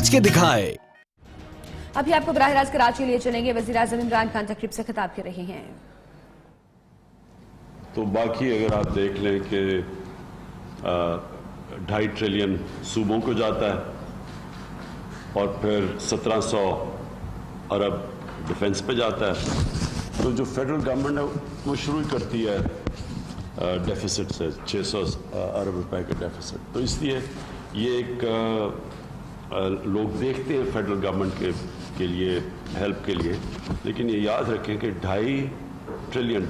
समझ के दिखाए। अभी आपको बराह रास्त कराची लिए चलेंगे। वज़ीर-ए-आज़म इमरान खान तकरीब से खिताब कर रहे हैं। तो बाकी अगर आप देख लें कि 2.5 ट्रिलियन सूबों को जाता है और फिर 1700 अरब डिफेंस पे जाता है, तो जो फेडरल गवर्नमेंट है वो शुरू करती है डेफिसिट से 600 अरब रुपए का डेफिसिट। तो इसलिए ये एक लोग देखते हैं फेडरल गवर्नमेंट के लिए हेल्प के लिए, लेकिन ये याद रखें कि 2.5 ट्रिलियन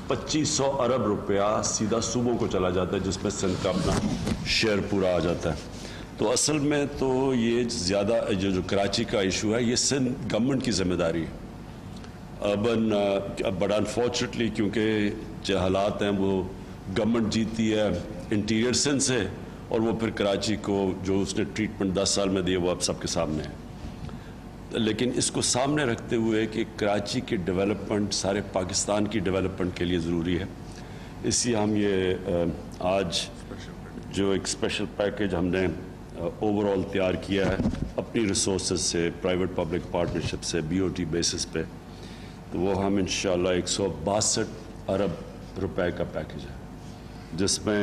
2500 अरब रुपया सीधा सूबों को चला जाता है, जिसमें सिंध का अपना शेयर पूरा आ जाता है। तो असल में तो ये ज़्यादा जो कराची का इशू है ये सिंध गवर्नमेंट की जिम्मेदारी है अर्बन, बट अनफॉर्चुनेटली क्योंकि जो हालात हैं वो गवर्नमेंट जीती है इंटीरियर सिंध से, और वो फिर कराची को जो उसने ट्रीटमेंट 10 साल में दिए वो अब सबके सामने है। लेकिन इसको सामने रखते हुए कि कराची की डेवलपमेंट सारे पाकिस्तान की डेवलपमेंट के लिए ज़रूरी है, इसलिए हम ये आज जो एक स्पेशल पैकेज हमने ओवरऑल तैयार किया है अपनी रिसोर्सेज से, प्राइवेट पब्लिक पार्टनरशिप से, BOT बेसिस पे, तो वो हम इंशाल्लाह 162 अरब रुपए का पैकेज है, जिसमें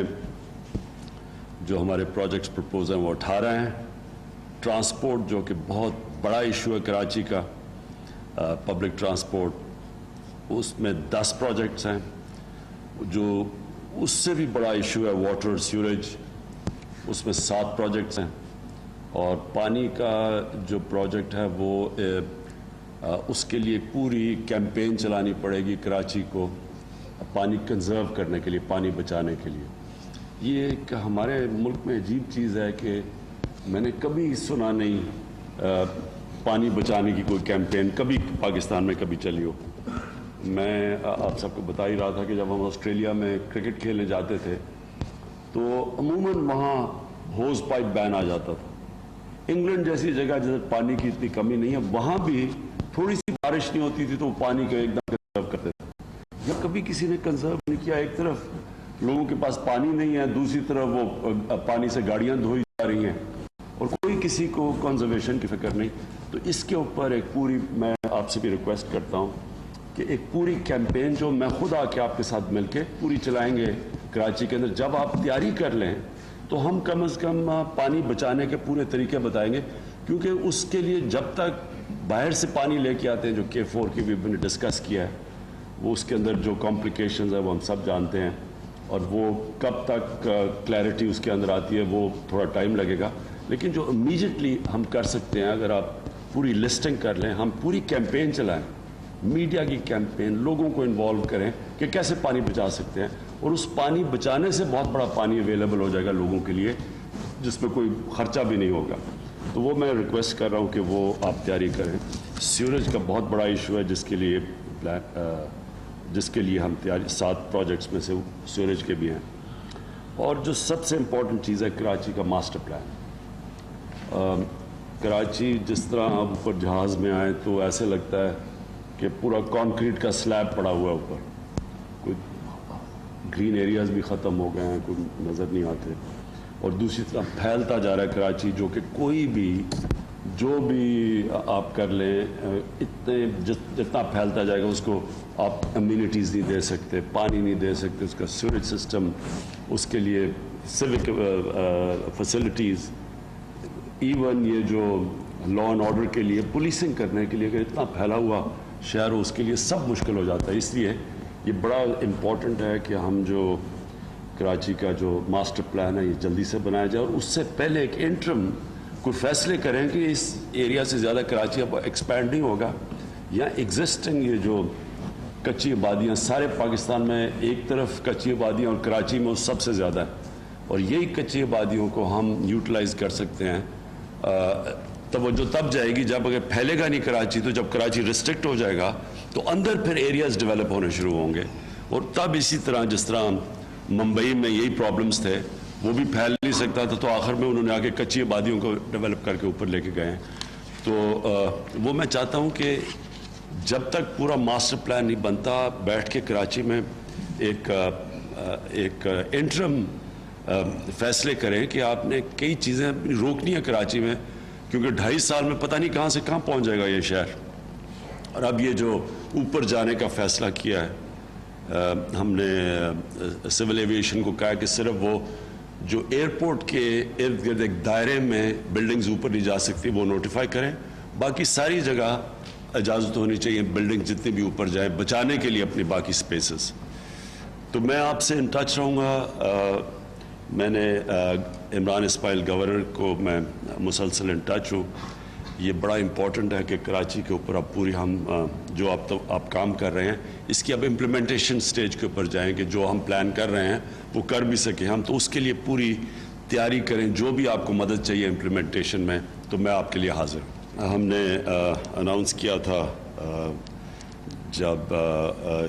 जो हमारे प्रोजेक्ट्स प्रपोज हैं वो 18 हैं। ट्रांसपोर्ट जो कि बहुत बड़ा इशू है कराची का, पब्लिक ट्रांसपोर्ट, उसमें 10 प्रोजेक्ट्स हैं। जो उससे भी बड़ा इशू है वाटर सीवरेज, उसमें 7 प्रोजेक्ट्स हैं। और पानी का जो प्रोजेक्ट है वो उसके लिए पूरी कैंपेन चलानी पड़ेगी कराची को पानी कंजर्व करने के लिए, पानी बचाने के लिए। ये एक हमारे मुल्क में अजीब चीज़ है कि मैंने कभी सुना नहीं पानी बचाने की कोई कैंपेन कभी पाकिस्तान में कभी चली हो। मैं आप सबको बता ही रहा था कि जब हम ऑस्ट्रेलिया में क्रिकेट खेलने जाते थे तो अमूमन वहाँ होज पाइप बैन आ जाता था। इंग्लैंड जैसी जगह जहाँ पानी की इतनी कमी नहीं है, वहाँ भी थोड़ी सी बारिश नहीं होती थी तो पानी को एकदम कंजर्व करते थे। या कभी किसी ने कंजर्व नहीं किया। एक तरफ लोगों के पास पानी नहीं है, दूसरी तरफ वो पानी से गाड़ियाँ धोई जा रही हैं और कोई किसी को कंजर्वेशन की फिक्र नहीं। तो इसके ऊपर एक पूरी, मैं आपसे भी रिक्वेस्ट करता हूँ कि एक पूरी कैंपेन जो मैं खुद आके आपके साथ मिलके पूरी चलाएंगे कराची के अंदर। जब आप तैयारी कर लें तो हम कम से कम पानी बचाने के पूरे तरीके बताएंगे, क्योंकि उसके लिए जब तक बाहर से पानी लेके आते हैं, जो K4 की भी मैंने डिस्कस किया है, वो उसके अंदर जो कॉम्प्लिकेशंस है वो हम सब जानते हैं, और वो कब तक क्लैरिटी उसके अंदर आती है वो थोड़ा टाइम लगेगा। लेकिन जो इमीडिएटली हम कर सकते हैं, अगर आप पूरी लिस्टिंग कर लें, हम पूरी कैंपेन चलाएं, मीडिया की कैंपेन, लोगों को इन्वॉल्व करें कि कैसे पानी बचा सकते हैं, और उस पानी बचाने से बहुत बड़ा पानी अवेलेबल हो जाएगा लोगों के लिए, जिसमें कोई खर्चा भी नहीं होगा। तो वो मैं रिक्वेस्ट कर रहा हूँ कि वो आप तैयारी करें। सीवरेज का बहुत बड़ा इशू है, जिसके लिए हम तैयारी 7 प्रोजेक्ट्स में से सीवरेज के भी हैं। और जो सबसे इम्पोर्टेंट चीज़ है कराची का मास्टर प्लान। कराची जिस तरह आप ऊपर जहाज़ में आए तो ऐसे लगता है कि पूरा कंक्रीट का स्लैब पड़ा हुआ है ऊपर, कोई ग्रीन एरियाज़ भी ख़त्म हो गए हैं, कोई नज़र नहीं आते, और दूसरी तरफ फैलता जा रहा है कराची, जो कि कोई भी जो भी आप कर लें जितना फैलता जाएगा उसको आप अम्यूनिटीज़ नहीं दे सकते, पानी नहीं दे सकते, उसका सीवरेज सिस्टम, उसके लिए सिविक फैसिलिटीज़, इवन ये जो लॉ एंड ऑर्डर के लिए पुलिसिंग करने के लिए अगर इतना फैला हुआ शहर हो, उसके लिए सब मुश्किल हो जाता है। इसलिए ये बड़ा इम्पॉर्टेंट है कि हम जो कराची का जो मास्टर प्लान है ये जल्दी से बनाया जाए, और उससे पहले एक इंटरम कोई फैसले करें कि इस एरिया से ज़्यादा कराची अब एक्सपैंड नहीं होगा, या एग्जिस्टिंग ये जो कच्ची आबादियाँ सारे पाकिस्तान में, एक तरफ कच्ची आबादियाँ और कराची में वो सबसे ज़्यादा है, और यही कच्ची आबादियों को हम यूटिलाइज़ कर सकते हैं। तवज्जो तब जाएगी जब अगर फैलेगा नहीं कराची, तो जब कराची रिस्ट्रिक्ट हो जाएगा तो अंदर फिर एरियाज़ डेवलप होने शुरू होंगे, और तब इसी तरह जिस तरह मुंबई में यही प्रॉब्लम्स थे, वो भी फैल नहीं सकता था, तो आखिर में उन्होंने आके कच्ची आबादियों को डेवलप करके ऊपर लेके गए। तो वो मैं चाहता हूँ कि जब तक पूरा मास्टर प्लान नहीं बनता, बैठ के कराची में एक इंटरम फैसले करें कि आपने कई चीज़ें रोकनी है कराची में, क्योंकि 2.5 साल में पता नहीं कहाँ से कहाँ पहुँच जाएगा ये शहर। और अब ये जो ऊपर जाने का फैसला किया है, हमने सिविल एविएशन को कहा कि सिर्फ वो जो एयरपोर्ट के इर्द गिर्द एक दायरे में बिल्डिंग्स ऊपर नहीं जा सकती वो नोटिफाई करें, बाकी सारी जगह इजाज़त होनी चाहिए बिल्डिंग जितनी भी ऊपर जाए बचाने के लिए अपनी बाकी स्पेसेस। तो मैं आपसे इन टच रहूँगा। मैंने इमरान इस्माइल गवर्नर को मैं मुसलसल इन टच हूँ। ये बड़ा इम्पॉर्टेंट है कि कराची के ऊपर अब पूरी हम जो आप काम कर रहे हैं इसकी अब इम्प्लीमेंटेशन स्टेज के ऊपर जाएं कि जो हम प्लान कर रहे हैं वो कर भी सकें हम, तो उसके लिए पूरी तैयारी करें। जो भी आपको मदद चाहिए इम्प्लीमेंटेशन में तो मैं आपके लिए हाजिर हूँ। हमने अनाउंस किया था जब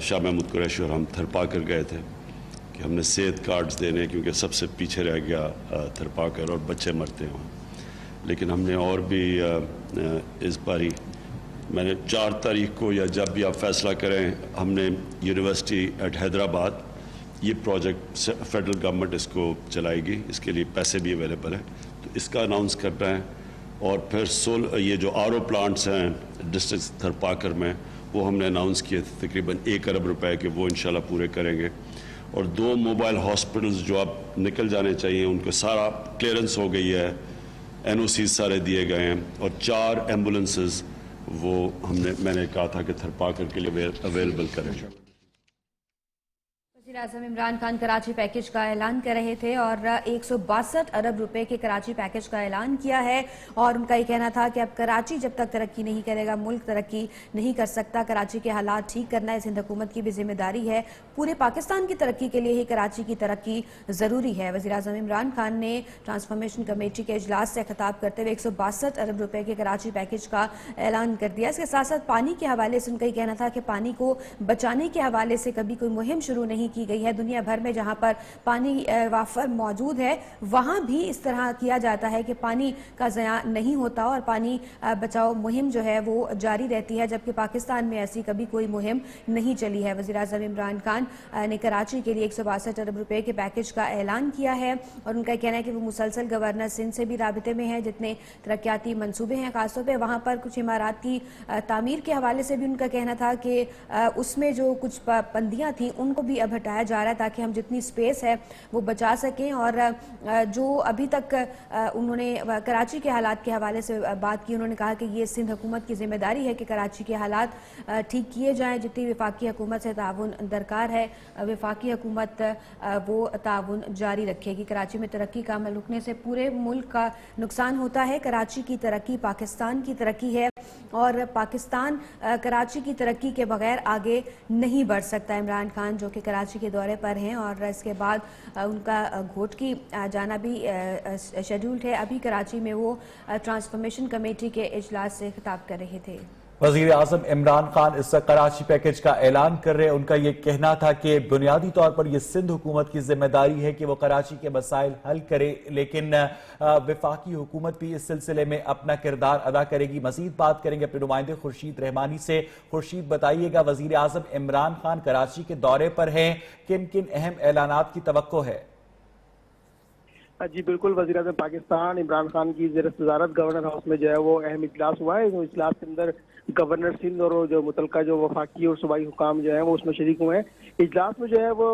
शाह महमूद कुरैशी और हम थरपाकर गए थे कि हमने सेहत कार्ड्स देने, क्योंकि सबसे पीछे रह गया थरपाकर और बच्चे मरते हैं। लेकिन हमने और भी इस बारी मैंने 4 तारीख को या जब भी आप फैसला करें, हमने यूनिवर्सिटी एट हैदराबाद ये प्रोजेक्ट फेडरल गवर्नमेंट इसको चलाएगी, इसके लिए पैसे भी अवेलेबल हैं, तो इसका अनाउंस करना है। और फिर ये जो आरओ प्लांट्स हैं डिस्ट्रिक्ट थरपाकर में वो हमने अनाउंस किए थे तकरीबन 1 अरब रुपए के, वो इंशाल्लाह पूरे करेंगे। और 2 मोबाइल हॉस्पिटल्स जो अब निकल जाने चाहिए उनको सारा क्लियरेंस हो गई है, NOC सारे दिए गए हैं। और 4 एम्बुलेंसेस वो मैंने कहा था कि थरपाकर के लिए अवेलेबल करें। वज़ीर-ए-आज़म इमरान खान कराची पैकेज का ऐलान कर रहे थे और 162 अरब रुपए के कराची पैकेज का ऐलान किया है। और उनका ये कहना था कि अब कराची जब तक तरक्की नहीं करेगा मुल्क तरक्की नहीं कर सकता। कराची के हालात ठीक करना इस हिंद हुकूमत की भी जिम्मेदारी है। पूरे पाकिस्तान की तरक्की के लिए ही कराची की तरक्की ज़रूरी है। वज़ीर-ए-आज़म इमरान खान ने ट्रांसफॉर्मेशन कमेटी के इजलास से खिताब करते हुए 162 अरब रुपए के कराची पैकेज का ऐलान कर दिया। इसके साथ साथ पानी के हवाले से उनका ये कहना था कि पानी को बचाने के हवाले से कभी कोई मुहिम शुरू नहीं की गई है। दुनिया भर में जहां पर पानी वाफर मौजूद है वहां भी इस तरह किया जाता है कि पानी का ज़या नहीं होता और पानी बचाओ मुहिम जो है वो जारी रहती है, जबकि पाकिस्तान में ऐसी कभी कोई मुहिम नहीं चली है। वज़ीर-ए-आज़म इमरान खान ने कराची के लिए 162 अरब रुपए के पैकेज का ऐलान किया है और उनका कहना है कि वो मुसलसल गवर्नर सिंध से भी राबिते में है। जितने तरक्याती मंसूबे हैं खासतौर पर वहाँ पर कुछ इमारात की तामीर के हवाले से भी उनका कहना था कि उसमें जो कुछ पाबंदियाँ थी उनको भी अब हटाया जा रहा है ताकि हम जितनी स्पेस है वो बचा सकें। और जो अभी तक उन्होंने कराची के हालात के हवाले से बात की, उन्होंने कहा कि ये सिंध हुकूमत की जिम्मेदारी है कि कराची के हालात ठीक किए जाएं। जितनी वफाकी हुकूमत से ताउन दरकार है वफाकी हुकूमत वो ताउन जारी रखेगी। कराची में तरक्की का अमल रुकने से पूरे मुल्क का नुकसान होता है। कराची की तरक्की पाकिस्तान की तरक्की है और पाकिस्तान कराची की तरक्की के बगैर आगे नहीं बढ़ सकता। इमरान खान जो कि कराची के दौरे पर हैं और इसके बाद उनका घोटकी जाना भी शेड्यूल्ड है। अभी कराची में वो ट्रांसफॉर्मेशन कमेटी के इजलास से खिताब कर रहे थे। वज़ीर आज़म इमरान खान इस कराची पैकेज का ऐलान कर रहे हैं। उनका ये कहना था कि बुनियादी तौर पर यह सिंध हुकूमत की जिम्मेदारी है कि वो कराची के मसाइल हल करे, लेकिन वफाकी हुकूमत भी इस सिलसिले में अपना किरदार अदा करेगी। मजीद बात करेंगे अपने नुमाइंदे खुर्शीद रहमानी से। खुर्शीद, बताइएगा, वज़ीर आज़म इमरान खान कराची के दौरे पर हैं, किन किन अहम ऐलानात की तवक्को है? जी बिल्कुल, वज़ीर आज़म पाकिस्तान इमरान खान की ज़ेर सदारत गवर्नर हाउस में जो है वो अहम इजलास हुआ है। इस इजलास के अंदर गवर्नर सिंध और जो मुतलका जो वफाकी और सूबाई हुकाम जो है वो उसमें शरीक हुए हैं। इजलास में जो है वो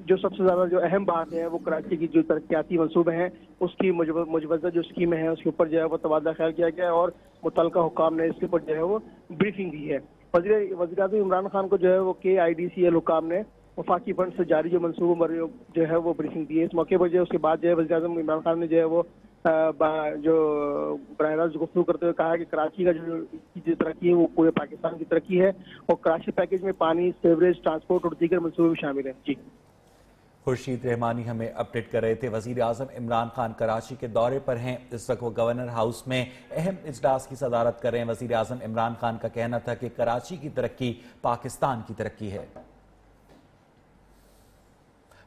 जो सबसे ज़्यादा जो अहम बात है वो कराची की जो तरक्याती मनसूबे हैं उसकी मुजवज़ा जो स्कीमें हैं उसके ऊपर जो है वो तबादला ख्याल किया गया और मुतलका हुकाम ने इसके ऊपर जो है वो ब्रीफिंग दी है। वज़ीर आज़म इमरान खान को जो है वो KIDCL हुकाम ने वफाकी फंड से जारी जो मनसूबों पर जो है वो ब्रीफिंग दी है। इस मौके पर जो है उसके बाद जो है वज़ीर आज़म इमरान खान ने जो है वो जो बराह रास्त गुफ्तगू करते हुए कहा कि कराची का जो तरक्की है वो पूरे पाकिस्तान की तरक्की है और कराची पैकेज में पानी, सीवरेज, ट्रांसपोर्ट और दीगर मनसूबे भी शामिल हैं। जी, खुर्शीद रहमानी हमें अपडेट कर रहे थे। वज़ीर आज़म इमरान खान कराची के दौरे पर हैं। इस वक्त वो गवर्नर हाउस में अहम इजलास की सदारत कर रहे हैं। वज़ीर आज़म इमरान खान का कहना था कि कराची की तरक्की पाकिस्तान की तरक्की है।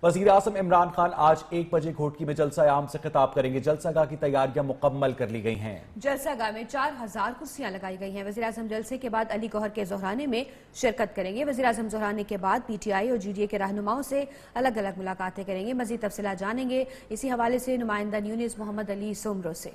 वज़ीर आज़म इमरान खान आज 1 बजे घोटकी में जलसा आम से खिताब करेंगे। जलसागाह की तैयारियां मुकम्मल कर ली गई हैं। जलसागाह में 4000 कुर्सियां लगाई गई हैं। वज़ीर आज़म जलसे के बाद अली गौहर के जोहराने में शिरकत करेंगे। वज़ीर आज़म जोहराने के बाद PTI और GDA के रहनुमाओं से अलग अलग मुलाकातें करेंगे। मज़ीद तफसीलात जानेंगे इसी हवाले से नुमाइंदा न्यूज़ मोहम्मद अली सोमरो से।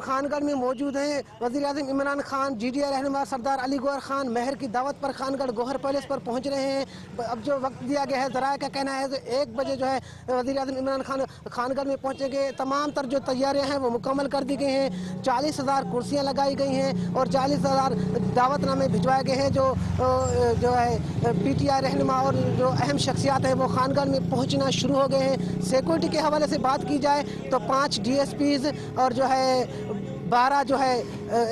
खानगढ़ में मौजूद हैं। वज़ीर-ए-आज़म इमरान खान, GDI रहनुमा सरदार अली गौहर खान महर की दावत पर खानगढ़ गौहर पैलेस पर पहुंच रहे हैं। अब जो वक्त दिया गया है, ज़राए का कहना है तो 1 बजे जो है वज़ीर-ए-आज़म इमरान खान खानगढ़ में पहुंचेंगे। तमाम तर जो तैयारियां हैं वो मुकम्मल कर दी गई हैं। 40,000 कुर्सियाँ लगाई गई हैं और 40,000 दावतनामे भिजवाए गए हैं। जो है PTI रहनुमा और जो अहम शख्सियात हैं वो खानगढ़ में पहुंचना शुरू हो गए हैं। सिक्योरिटी के हवाले से बात की जाए तो 5 DSPs और जो है 12 जो है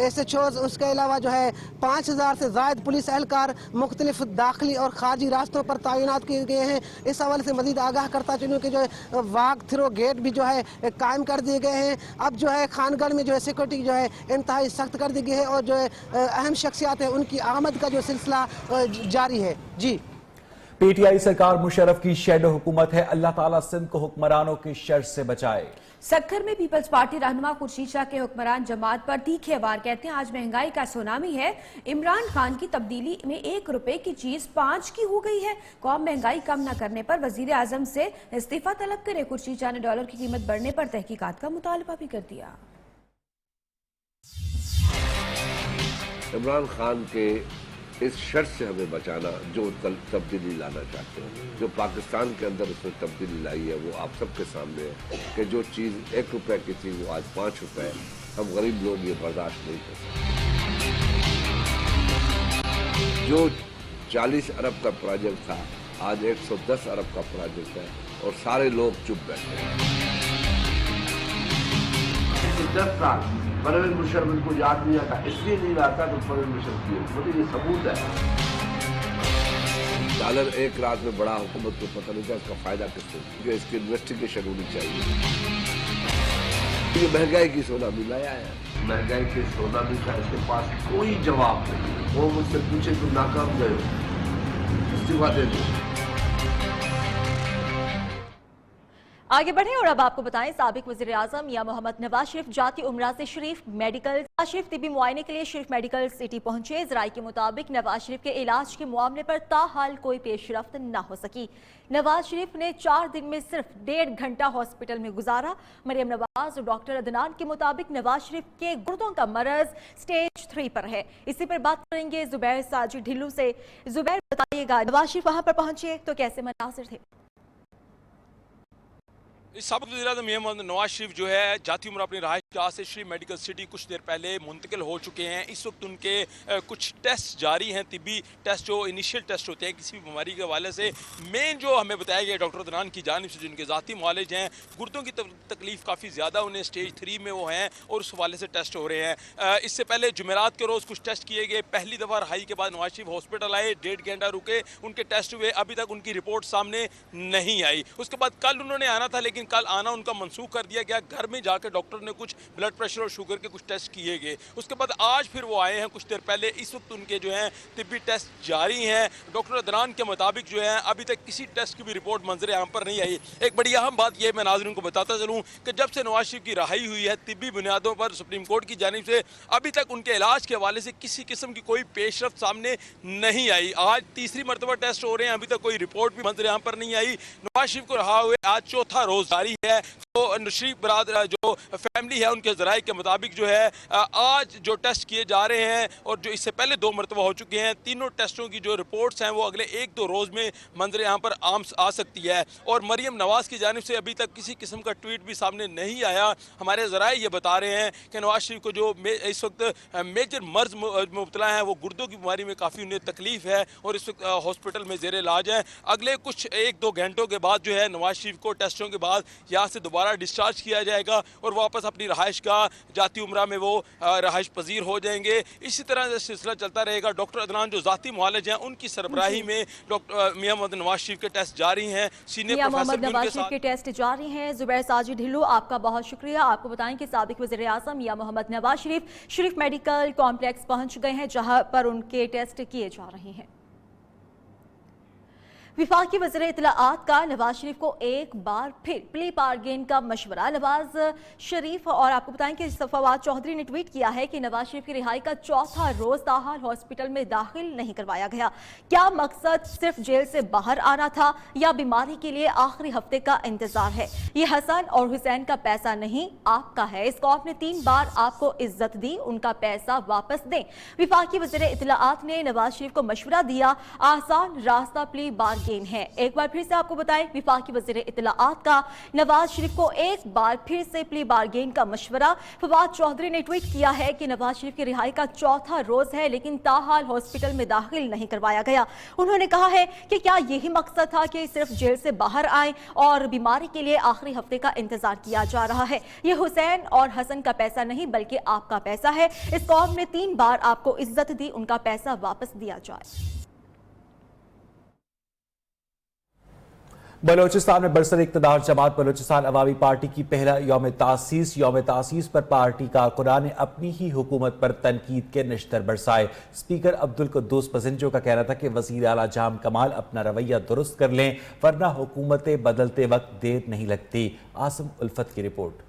SHOs, उसके अलावा जो है 5,000 से ज़ायद पुलिस एहलकार मुख्तलिफ दाखिली और खारजी रास्तों पर तैनात किए गए हैं। इस हवाले से मज़ीद आगाह करता चलूँ कि जो है वाक थ्रो गेट भी जो है कायम कर दिए गए हैं। अब जो है खानगढ़ में जो है सिक्योरिटी जो है इंतहाई सख्त कर दी गई है और जो है अहम शख्सियात हैं उनकी आमद का जो सिलसिला जारी है। जी, PTI सरकार मुशर्रफ की शैडो हुकूमत है। अल्लाह ताला सिंध को हुक्मरानों के शर से बचाए। सक्खर में पीपल्स पार्टी रहनुमा खुर्शीद शाह के हुक्मरान जमात पर तीखे वार कहते हैं आज महंगाई का सुनामी है। इमरान खान की तब्दीली में 1 रुपए की चीज 5 की हो गई है। कौम महंगाई कम न करने पर वजीर आजम से इस्तीफा तलब करे। खुर्शीद शाह ने डॉलर की कीमत बढ़ने पर तहकीकात का मुतालबा भी कर दिया। इमरान खान के इस शर्त से हमें बचाना जो तब्दीली लाना चाहते हैं, जो पाकिस्तान के अंदर उसने तब्दीली लाई है, वो आप सबके सामने है कि जो चीज़ 1 रुपए की थी वो आज 5 रुपए है। हम गरीब लोग ये बर्दाश्त नहीं कर सकते। जो 40 अरब का प्रोजेक्ट था आज 110 अरब का प्रोजेक्ट है और सारे लोग चुप बैठे हैं। 10 साल परवेज मुशर्रफ इनको याद नहीं आता, इसलिए नहीं आता तो परवेज मुशर्रफ की मतलब ये सबूत है। डॉलर 1 रात में बड़ा हुकूमत को पता नहीं था इसका फायदा किसको, क्योंकि इसकी इन्वेस्टिगेशन होनी चाहिए। ये महंगाई की सुनामी लाया है, महंगाई की सुनामी का इसके पास कोई जवाब नहीं। वो मुझसे पूछे तुम नाकाम गए हो, इस्तीफा दे दो। आगे बढ़े और अब आपको बताएं, साबिक वज़ीर-ए-आज़म मियां मोहम्मद नवाज शरीफ जाती उम्रा से शरीफ मेडिकल तिब्बी मुआयने के लिए शरीफ मेडिकल सिटी पहुंचे। ज़राए के मुताबिक नवाज शरीफ के इलाज के मामले पर ताहाल कोई पेशरफ्त न हो सकी। नवाज शरीफ ने 4 दिन में सिर्फ 1.5 घंटा हॉस्पिटल में गुजारा। मरियम नवाज और डॉक्टर अदनान के मुताबिक नवाज शरीफ के गुर्दों का मरज स्टेज 3 पर है। इसी पर बात करेंगे जुबैर साजिद ढिल्लू से। जुबैर, बताइएगा नवाज शरीफ वहां पर पहुंचे तो कैसे मनासिर थे? साबिक़ वज़ीर-ए-आज़म मियां मोहम्मद नवाज शरीफ जो है जाती उम्र अपनी रहायशगाह से श्री मेडिकल सिटी कुछ देर पहले मुंतकिल हो चुके हैं। इस वक्त उनके कुछ टेस्ट जारी हैं, तिब्बी टेस्ट जो इनिशियल टेस्ट होते हैं किसी भी बीमारी के हवाले से। मेन जो हमें बताया गया डॉक्टर अदनान की जानिब से जिनके ज़ाती मुआलिज हैं, गुर्दों की तकलीफ काफ़ी ज़्यादा, उन्हें स्टेज 3 में वो हैं और उस हवाले से टेस्ट हो रहे हैं। इससे पहले जुमेरात के रोज़ कुछ टेस्ट किए गए। पहली दफ़ा रहाई के बाद नवाज शरीफ हॉस्पिटल आए, 1.5 घंटा रुके, उनके टेस्ट हुए, अभी तक उनकी रिपोर्ट सामने नहीं आई। उसके बाद कल उन्होंने आना था लेकिन कल आना उनका मंसूख कर दिया गया। घर में जाकर डॉक्टर ने कुछ ब्लड प्रेशर और शुगर के कुछ टेस्ट किए गए। उसके बाद आज फिर वो आए हैं कुछ देर पहले। इस वक्त उनके जो हैं तिब्बी टेस्ट जारी हैं। डॉक्टर अदनान के मुताबिक जो है अभी तक किसी टेस्ट की भी रिपोर्ट मंजर आम पर नहीं आई। एक बड़ी अहम बात यह मैं नाज़रीन को बताता चलूँ कि जब से नवाज शरीफ की रहाई हुई है तिब्बी बुनियादों पर सुप्रीम कोर्ट की जानिब से, अभी तक उनके इलाज के हवाले से किसी किस्म की कोई पेशरफ्त सामने नहीं आई। आज तीसरी मरतबा टेस्ट हो रहे हैं, अभी तक कोई रिपोर्ट भी मंजर आम पर नहीं आई। नवाज शरीफ को रहा हुए आज 4था रोज़ जारी है। तो शरीफ बरादर जो फैमिली है उनके ज़राए के मुताबिक जो है आज जो टेस्ट किए जा रहे हैं और जो इससे पहले 2 मरतबा हो चुके हैं, तीनों टेस्टों की जो रिपोर्ट्स हैं वो अगले 1-2 रोज़ में मंजर यहाँ पर आम आ सकती है। और मरियम नवाज़ की जानिब से अभी तक किसी किस्म का ट्वीट भी सामने नहीं आया। हमारे ज़राए ये बता रहे हैं कि नवाज शरीफ को जो इस वक्त मेजर मर्ज मुब्तला हैं, वो गुर्दों की बीमारी में काफ़ी उन्हें तकलीफ है और इस वक्त हॉस्पिटल में ज़ेर इलाज है। अगले कुछ 1-2 घंटों के बाद जो है नवाज शरीफ को टेस्टों के बाद यहाँ से दोबारा डिस्चार्ज किया जाएगा और वापस अपनी रहायशगाह जाती उम्रा में वो रहायश पजीर हो जाएंगे। इसी तरह सिलसिला चलता रहेगा। डॉक्टर अदनान जो जाती मुआलिज हैं उनकी सरबराही में डॉक्टर मियां मोहम्मद नवाज शरीफ के टेस्ट जारी हैं। सीनियर मोहम्मद नवाज शरीफ के टेस्ट जारी हैं। जुबैर साजिद ढिल्लू, आपका बहुत शुक्रिया। आपको बताएं कि साबिक वज़ीर-ए-आज़म मियां मोहम्मद नवाज शरीफ मेडिकल कॉम्प्लेक्स पहुंच गए हैं जहां पर उनके टेस्ट किए जा रहे हैं। वफाकी वज़ीर इत्तलाआत का नवाज शरीफ को एक बार फिर प्ली बार्गेन का मशवरा। नवाज शरीफ और आपको बताएं कि फवाद चौधरी ने ट्वीट किया है कि नवाज शरीफ की रिहाई का चौथा रोज ताहाल हॉस्पिटल में दाखिल नहीं करवाया गया। क्या मकसद सिर्फ जेल से बाहर आना था या बीमारी के लिए आखिरी हफ्ते का इंतजार है? ये हसन और हुसैन का पैसा नहीं, आपका है। इस कौम ने 3 बार आपको इज्जत दी, उनका पैसा वापस दें। वफाकी वज़ीर इत्तलाआत ने नवाज शरीफ को मशवरा दिया, आसान रास्ता प्ली बार्गेन है। एक बार फिर से आपको बताएं, वफाकी वज़ीर इत्तलाआत का नवाज शरीफ को एक बार फिर से प्ली बार्गेन का मशवरा। फवाद चौधरी ने ट्वीट किया है कि नवाज शरीफ की रिहाई का चौथा रोज है लेकिन ताहाल हॉस्पिटल में दाखिल नहीं करवाया गया। उन्होंने कहा है कि क्या यही मकसद था कि सिर्फ जेल से बाहर आए और बीमारी के लिए आखिरी हफ्ते का इंतजार किया जा रहा है? ये हुसैन और हसन का पैसा नहीं बल्कि आपका पैसा है। इस कौम ने 3 बार आपको इज्जत दी, उनका पैसा वापस दिया जाए। बलोचिस्तान में बरसर इक़्तिदार जमात बलोचिस्तान अवामी पार्टी की पहला यौम तासीस पर पार्टी कारकुनान ने अपनी ही हुकूमत पर तनकीद के निश्तर बरसाए। स्पीकर अब्दुल कुद्दूस पसिंजो का कहना था कि वज़ीर आला जाम कमाल अपना रवैया दुरुस्त कर लें वरना हुकूमतें बदलते वक्त देर नहीं लगती। आसिम उल्फत की रिपोर्ट।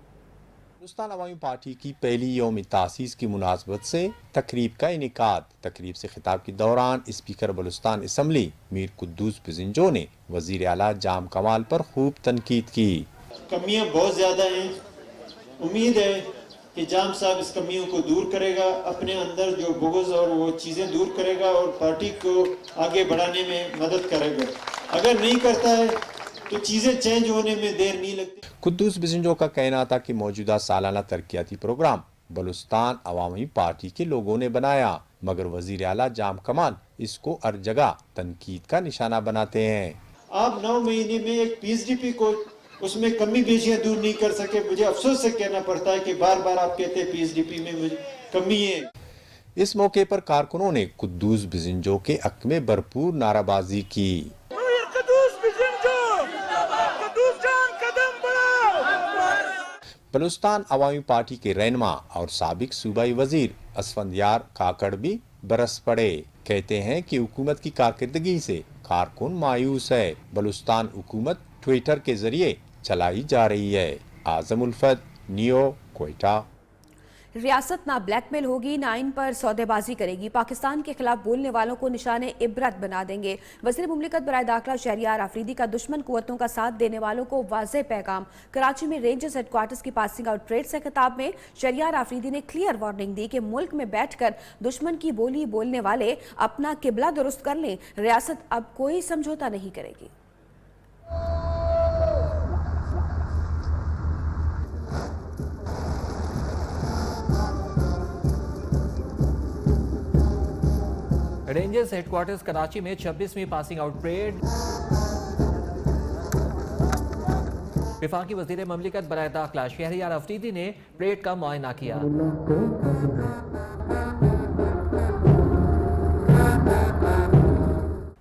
बलूचिस्तान अवामी पार्टी की पहली यौम तासीस की मुनासबत से तकरीब का इनेकाद। तकरीब से खिताब के दौरान स्पीकर बलूचिस्तान असम्बली मीर कुद्दूस पसिंजो ने वज़ीर आला जाम कमाल पर खूब तनकीद की। कमियां बहुत ज़्यादा हैं, उम्मीद है कि जाम साहब इस कमियों को दूर करेगा, अपने अंदर जो बुग़्ज़ और वो चीज़ें दूर करेगा और पार्टी को आगे बढ़ाने में मदद करेगा। अगर नहीं करता है तो चीज़ें चेंज होने में देर नहीं लगती। कुद्दूस पसिंजो का कहना था कि मौजूदा सालाना तरक्याती प्रोग्राम बलूचिस्तान अवामी पार्टी के लोगों ने बनाया, मगर वज़ीर आला जाम कमाल इसको हर जगह तनकीद का निशाना बनाते हैं। आप 9 महीने में एक PSDP को उसमें कमी बेशियां दूर नहीं कर सके। मुझे अफसोस से कहना पड़ता है कि बार बार आप कहते हैं PSDP में मुझे कमी है। इस मौके पर कारकुनों ने कुद्दूस पसिंजो के हक में भरपूर नाराबाजी की। बलूचिस्तान अवामी पार्टी के रहनुमा और साबिक सूबाई वजीर असफंदियार काकड़ भी बरस पड़े। कहते हैं कि हुकूमत की कारकर्दगी से कारकुन मायूस है। बलूचिस्तान हुकूमत ट्विटर के जरिए चलाई जा रही है। आज़म उल्फत, नियो, कोयटा। रियासत ना ब्लैकमेल होगी ना इन पर सौदेबाजी करेगी, पाकिस्तान के खिलाफ बोलने वालों को निशाने इबरत बना देंगे। वज़ीर मुमलिकत बराए दाखिला शहरियार आफरीदी का दुश्मन कुव्वतों का साथ देने वालों को वाज़ेह पैगाम। कराची में रेंजर्स हेडक्वार्टर्स की पासिंग आउट परेड से खिताब में शहरियार आफरीदी ने क्लियर वार्निंग दी कि मुल्क में बैठकर दुश्मन की बोली बोलने वाले अपना किबला दुरुस्त कर लें, रियासत अब कोई समझौता नहीं करेगी। रेंजर्स हेडक्वार्टर्स कराची में 26वीं पासिंग आउट परेड। वफाकी वज़ीर मुमलिकत बराए दाखिला शहरियार आफरीदी ने परेड का मुआयना किया।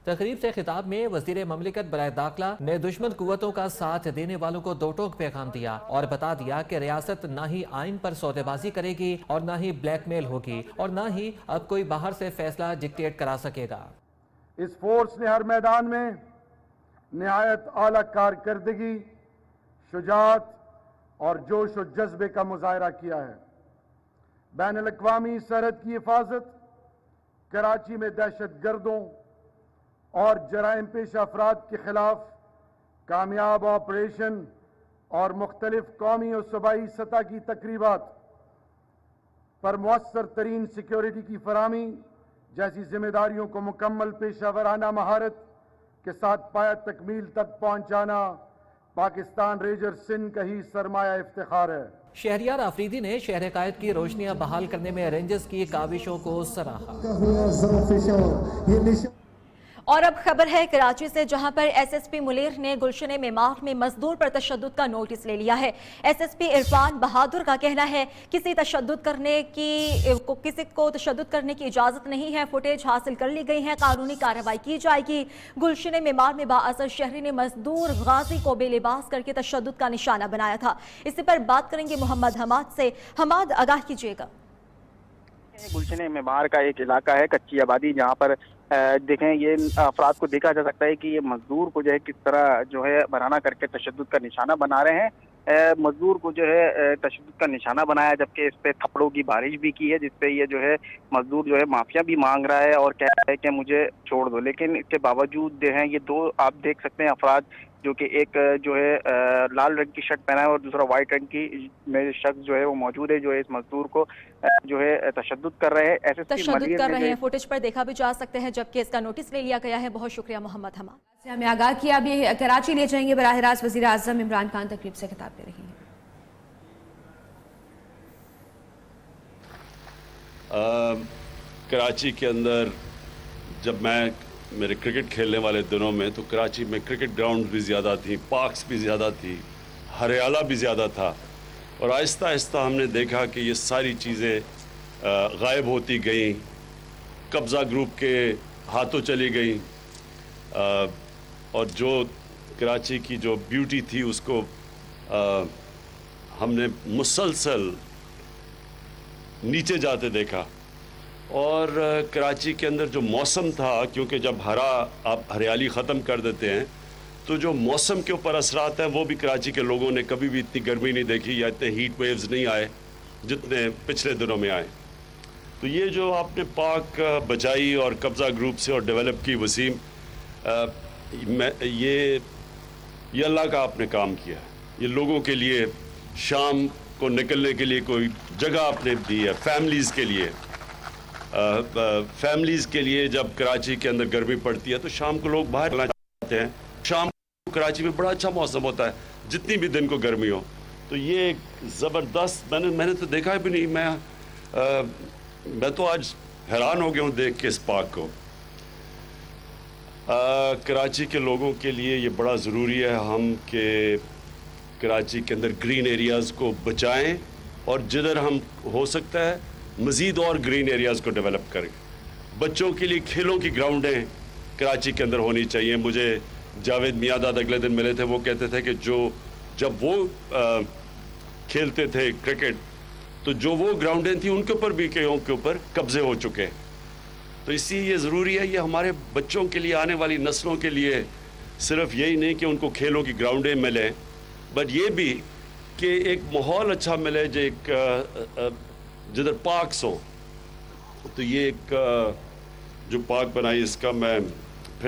तकरीब से खिताब में वज़ीर मुमलिकत बराए दाखिला ने दुश्मन कुव्वतों का साथ देने वालों को दो टोक पैगाम दिया और बता दिया कि रियासत न ही आइन पर सौदेबाजी करेगी और न ही ब्लैकमेल होगी और न ही अब कोई बाहर से फैसला डिक्टेट करा सकेगा। इस फोर्स ने हर मैदान में निहायत आला कारकर्दगी, शुजाअत और जोश और जज्बे का मुजाहरा किया है। बैनुल अक़वामी सरहद की हिफाजत, कराची में दहशत गर्दों और जराइम पेश अफराद के खिलाफ कामयाब ऑपरेशन और मुख्तलिफ कौमी और सूबाई सतह की तकरीबात पर मुअस्सर तरीन सिक्योरिटी की फराहमी जैसी जिम्मेदारियों को मुकम्मल पेशा वराना महारत के साथ पाया तकमील तक पहुंचाना पाकिस्तान रेंजर सिंध का ही सरमाया इफ्तिखार है। शहरियार आफरीदी ने शहर कायद की रोशनियां बहाल करने में रेंजर्स की काविशों को सराहा। और अब खबर है कराची से, जहां पर SSP मुलेर ने गुलशन मेमार में मजदूर पर तशद्दुद का नोटिस ले लिया है। SSP इरफान बहादुर का कहना है किसी को तशद्दुद करने की इजाजत नहीं है। फुटेज हासिल कर ली गई है, कानूनी कार्रवाई की जाएगी। गुलशन मेमार में बाअसर शहरी ने मजदूर गाजी को बेलिबास करके तशद्दुद का निशाना बनाया था। इसी पर बात करेंगे मोहम्मद हमाद से। हमाद, आगाह कीजिएगा। गुलशन मेमार का एक इलाका है, कच्ची आबादी, जहाँ पर دیکھیں یہ افراد کو دیکھا جا سکتا ہے کہ یہ مزدور کو جو ہے کس طرح جو ہے بنانا کر کے تشدد کا نشانہ بنا رہے ہیں. مزدور کو جو ہے تشدد کا نشانہ بنایا، جبکہ اس پہ تھپڑوں کی بارش بھی کی ہے، جس پہ یہ جو ہے مزدور جو ہے معافیا بھی مانگ رہا ہے اور کہہ رہا ہے کہ مجھے چھوڑ دو. لیکن اس کے باوجود جو ہیں یہ دو آپ دیکھ سکتے ہیں افراد، جو کہ ایک جو ہے لال رنگ کی شرٹ پہنا ہے اور دوسرا وائٹ رنگ کی میں شخص جو ہے وہ موجود ہے، جو ہے اس مزدور کو جو ہے تشدد کر رہے ہیں. تشدد کر رہے ہیں، فوٹیج پر دیکھا بھی جا سکتے ہیں، جبکہ اس کا نوٹس لے لیا گیا ہے. بہت شکریہ محمد حماد سے ہمیں آگاہ کیا. اب یہ کراچی لے جائیں گے براہ راست وزیر اعظم عمران خان تقریب سے خطاب کر رہی ہیں. کراچی کے اندر جب میں میرے کرکٹ کھیلنے والے دنوں میں تو کراچی میں کرکٹ گراؤنڈ بھی زیادہ تھی، پارکس بھی زیادہ تھی، ہریالہ بھی زیادہ تھا، اور آہستہ آہستہ ہم نے دیکھا کہ یہ ساری چیزیں غائب ہوتی گئیں، قبضہ گروپ کے ہاتھوں چلی گئیں، اور جو کراچی کی جو بیوٹی تھی اس کو ہم نے مسلسل نیچے جاتے دیکھا. اور کراچی کے اندر جو موسم تھا، کیونکہ جب آپ ہریالی ختم کر دیتے ہیں تو جو موسم کے اوپر اثرات ہیں وہ بھی کراچی کے لوگوں نے کبھی بھی اتنی گرمی نہیں دیکھی یا اتنے ہیٹ ویوز نہیں آئے جتنے پچھلے دنوں میں آئے. تو یہ جو آپ نے پاک بچائی اور قبضہ گروپ سے اور ڈیولپ کی وسیم، یہ اللہ کا آپ نے کام کیا. یہ لوگوں کے لیے شام کو نکلنے کے لیے کوئی جگہ آپ نے دی ہے، فیملیز کے لیے جب کراچی کے اندر گرمی پڑتی ہے تو شام کو لوگ باہر جانا چاہتے ہیں. شام کو کراچی میں بڑا اچھا موسم ہوتا ہے جتنی بھی دن کو گرمی ہو. تو یہ ایک زبردست، میں نے تو دیکھا بھی نہیں. میں تو آج حیران ہو گیا ہوں دیکھ کے اس پارک کو. کراچی کے لوگوں کے لیے یہ بڑا ضروری ہے ہم کہ کراچی کے اندر گرین ایریاز کو بچائیں، اور جدھر ہم ہو سکتا ہے مزید اور گرین ایریاز کو ڈیولپ کریں. بچوں کے لیے کھیلوں کی گراؤنڈیں کراچی کے اندر ہونی چاہیے. مجھے جاوید میاداد اگلے دن ملے تھے، وہ کہتے تھے کہ جب وہ کھیلتے تھے کرکٹ تو جو وہ گراؤنڈیں تھیں ان کے اوپر بھی کئیوں کے اوپر قبضے ہو چکے. تو اسی یہ ضروری ہے، یہ ہمارے بچوں کے لیے، آنے والی نسلوں کے لیے صرف یہی نہیں کہ ان کو کھیلوں کی گراؤنڈیں ملیں، بٹ یہ بھی کہ ایک ماحول اچھا ملے جدھر پارکس ہوں. تو یہ ایک جو پارک بنائی اس کا میں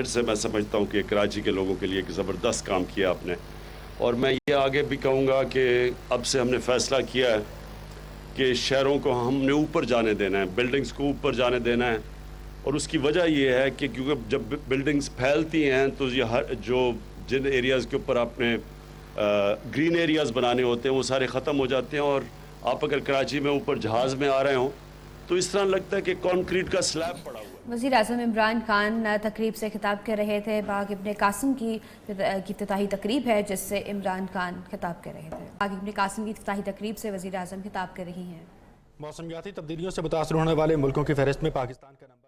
سمجھتا ہوں کہ کراچی کے لوگوں کے لیے ایک زبردست کام کیا آپ نے. اور میں یہ آگے بھی کہوں گا کہ اب سے ہم نے فیصلہ کیا ہے کہ شہروں کو ہم نے اوپر جانے دینا ہے، بلڈنگز کو اوپر جانے دینا ہے. اور اس کی وجہ یہ ہے کہ کیونکہ جب بلڈنگز پھیلتی ہیں تو یہ جن ایریاز کے اوپر آپ نے گرین ایریاز بنانے ہوتے ہیں وہ سارے ختم ہو جاتے ہیں. اور آپ اگر کراچی میں اوپر جہاز میں آ رہے ہوں تو اس طرح لگتا ہے کہ کانکریٹ کا سلیب پڑا ہوا ہے. وزیر اعظم عمران خان تقریب سے خطاب کر رہے تھے. باغ ابن قاسم کی افتتاحی تقریب ہے جس سے عمران خان خطاب کر رہے تھے. باغ ابن قاسم کی افتتاحی تقریب سے وزیر اعظم خطاب کر رہی ہیں. موسمیاتی تبدیلیوں سے متاثر ہونے والے ملکوں کی فہرست میں پاکستان کا نمبر.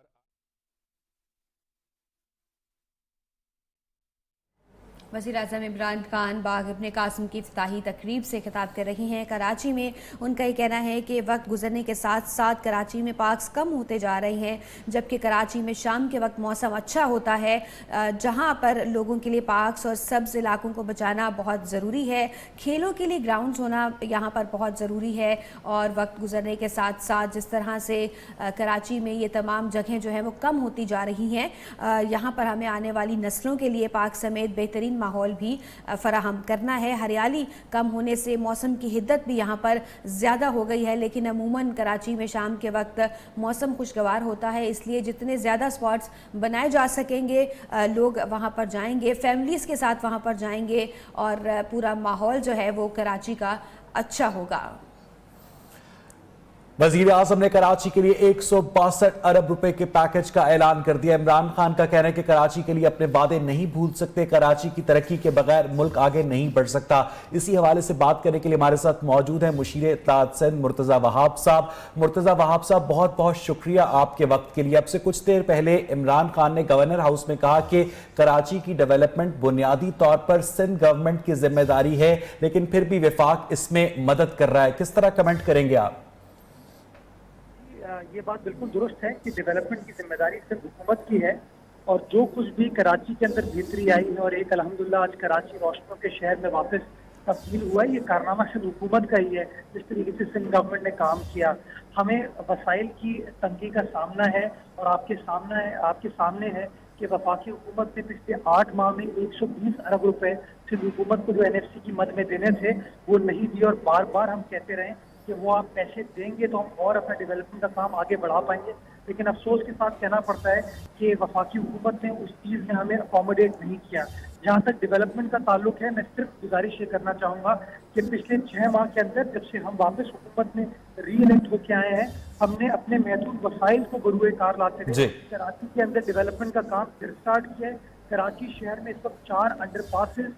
وزیر اعظم عمران خان باغ ابن قاسم کی افتتاحی تقریب سے خطاب کر رہی ہیں. کراچی میں ان کا یہ کہنا ہے کہ وقت گزرنے کے ساتھ ساتھ کراچی میں پارکس کم ہوتے جا رہے ہیں، جبکہ کراچی میں شام کے وقت موسم اچھا ہوتا ہے، جہاں پر لوگوں کے لیے پارکس اور سبز علاقوں کو بچانا بہت ضروری ہے. کھیلوں کے لیے گراؤنڈز ہونا یہاں پر بہت ضروری ہے، اور وقت گزرنے کے ساتھ ساتھ جس طرح سے کراچی میں یہ تمام جگہیں جو ہیں وہ کم ہوتی جا رہی ہیں، یہاں پر ہمیں آنے والی نسلوں کے لیے پارک سمیت بہترین ماحول بھی فراہم کرنا ہے. ہریالی کم ہونے سے موسم کی حدت بھی یہاں پر زیادہ ہو گئی ہے، لیکن عموماً کراچی میں شام کے وقت موسم خوشگوار ہوتا ہے، اس لیے جتنے زیادہ سپاٹس بنائے جا سکیں گے لوگ وہاں پر جائیں گے، فیملیز کے ساتھ وہاں پر جائیں گے، اور پورا ماحول جو ہے وہ کراچی کا اچھا ہوگا. وزیر اعظم نے کراچی کے لیے 162 ارب روپے کے پیکج کا اعلان کر دیا. عمران خان کا کہنا ہے کہ کراچی کے لیے اپنے وعدے نہیں بھول سکتے، کراچی کی ترقی کے بغیر ملک آگے نہیں بڑھ سکتا. اسی حوالے سے بات کرنے کے لیے ہمارے ساتھ موجود ہیں مشیر اطلاعات سندھ مرتضی وہاب صاحب. مرتضی وہاب صاحب، بہت بہت شکریہ آپ کے وقت کے لیے. اب سے کچھ دیر پہلے عمران خان نے گورنر ہاؤس میں کہا کہ کراچی کی ڈیولپمنٹ بنیادی طور پر سندھ گورنمنٹ کی ذمہ داری ہے، لیکن پھر بھی وفاق اس میں مدد کر رہا ہے. کس طرح کمنٹ کریں گے آپ؟ یہ بات بالکل درست ہے کہ ڈیولپمنٹ کی ذمہ داری صرف حکومت کی ہے، اور جو کچھ بھی کراچی کے اندر بہتری آئی ہے اور ایک الحمدللہ آج کراچی روشنوں کے شہر میں واپس تبدیل ہوا ہے، یہ کارنامہ صرف حکومت کا ہی ہے. جس طریقے سے سندھ گورنمنٹ نے کام کیا، ہمیں وسائل کی تنگی کا سامنا ہے، اور آپ کے سامنے ہے کہ وفاقی حکومت نے پچھلے 8 ماہ میں 120 ارب روپے سندھ حکومت کو جو NFC کی مد میں دینے تھے وہ نہیں دیے، اور بار بار ہم کہتے رہے کہ وہ آپ پیسے دیں گے تو ہم اور اپنا ڈیولپمنٹ کا کام آگے بڑھا پائیں گے. لیکن افسوس کے ساتھ کہنا پڑتا ہے کہ وفاقی حکومت نے اس چیز میں ہمیں اکوموڈیٹ نہیں کیا. جہاں تک ڈیولپمنٹ کا تعلق ہے، میں صرف گزارش یہ کرنا چاہوں گا کہ پچھلے 6 ماہ کے اندر جب سے ہم واپس حکومت میں ری الیکٹ ہو کے آئے ہیں، ہم نے اپنے محدود وسائل کو بروئے کار لاتے ہوئے کراچی کے اندر ڈیولپمنٹ کا کام پھر اسٹارٹ کیا ہے. کراچی شہر میں اس وقت 4 انڈر پاسز،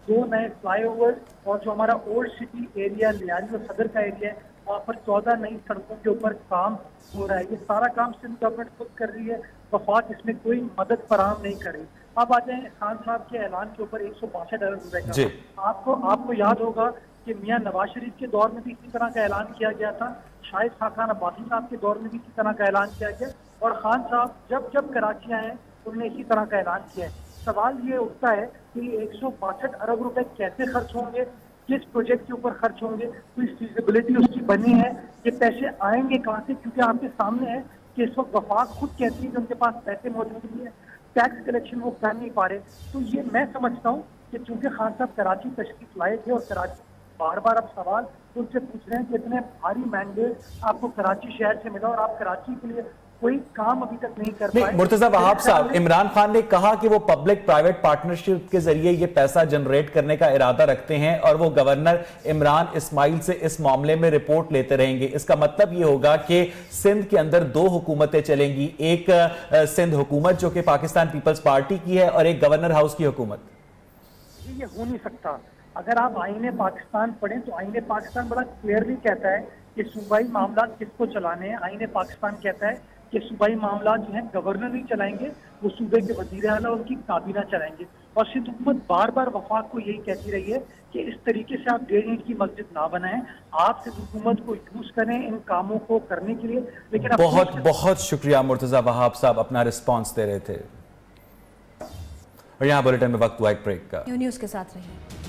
2 نئے فلائی اوور، اور جو ہمارا اولڈ سٹی ایریا لیاری اور صدر کا ایریا ہے وہاں پر 14 نئی سڑکوں کے اوپر کام ہو رہا ہے. یہ سارا کام سندھ گورنمنٹ خود کر رہی ہے، وفاق اس میں کوئی مدد فراہم نہیں کر رہی. اب آ جائیں خان صاحب کے اعلان کے اوپر 162 ارب روپے کا. آپ کو یاد ہوگا کہ میاں نواز شریف کے دور میں بھی اسی طرح کا اعلان کیا گیا تھا، شاہد خاقان عباسی صاحب کے دور میں بھی اسی طرح کا اعلان کیا گیا، اور خان صاحب جب کراچی آئے ہیں انہوں نے اسی طرح کا اعلان کیا ہے. سوال یہ اٹھتا ہے کہ 162 ارب روپے کیسے خرچ ہوں گے، کس پروجیکٹ کے اوپر خرچ ہوں گے، کوئی فیزیبلٹی اس کی بنی ہے، یہ پیسے آئیں گے کہاں سے؟ کیونکہ آپ کے سامنے ہے کہ اس وقت وفاق خود کہتی ہے کہ ان کے پاس پیسے موجود نہیں ہیں، ٹیکس کلیکشن وہ کر نہیں پا رہے. تو یہ میں سمجھتا ہوں کہ چونکہ خان صاحب کراچی تشریف لائے تھے اور کراچی بار بار اب سوال ان سے پوچھ رہے ہیں کہ اتنے بھاری مینڈیٹ آپ کو کراچی شہر سے ملا اور آپ کراچی کے لیے کوئی کام ابھی تک نہیں کر پائے. مرتضی وہاب صاحب، عمران خان نے کہا کہ وہ پبلک پرائیویٹ پارٹنرشپ کے ذریعے یہ پیسہ جنریٹ کرنے کا ارادہ رکھتے ہیں اور وہ گورنر عمران اسماعیل سے اس معاملے میں رپورٹ لیتے رہیں گے. اس کا مطلب یہ ہوگا کہ سندھ کے اندر 2 حکومتیں چلیں گی، ایک سندھ حکومت جو کہ پاکستان پیپلز پارٹی کی ہے اور ایک گورنر ہاؤس کی حکومت. یہ ہو نہیں سکتا. اگر آپ آئین پاکستان پڑھیں تو آئین پاکستان بڑا کلیئرلی کہتا ہے کہ صوبائی معاملات کس کو چلانے ہیں. آئین پاکستان کہتا ہے کہ صوبائی معاملات جو ہیں گورنر نہیں چلائیں گے، وہ صوبے کے وزیر اعلیٰ اور ان کی کابینہ چلائیں گے. اور سندھ حکومت بار بار وفاق کو یہی کہتی رہی ہے کہ اس طریقے سے آپ 1.5 اینٹ کی مسجد نہ بنائیں، آپ سندھ حکومت کو یوز کریں ان کاموں کو کرنے کے لیے. لیکن بہت بہت شکریہ مرتضی وہاب صاحب اپنا رسپانس دے رہے تھے. اور یہاں بلیٹن میں وقت ہوا ایک بریک کا. نیوز کے ساتھ رہیے.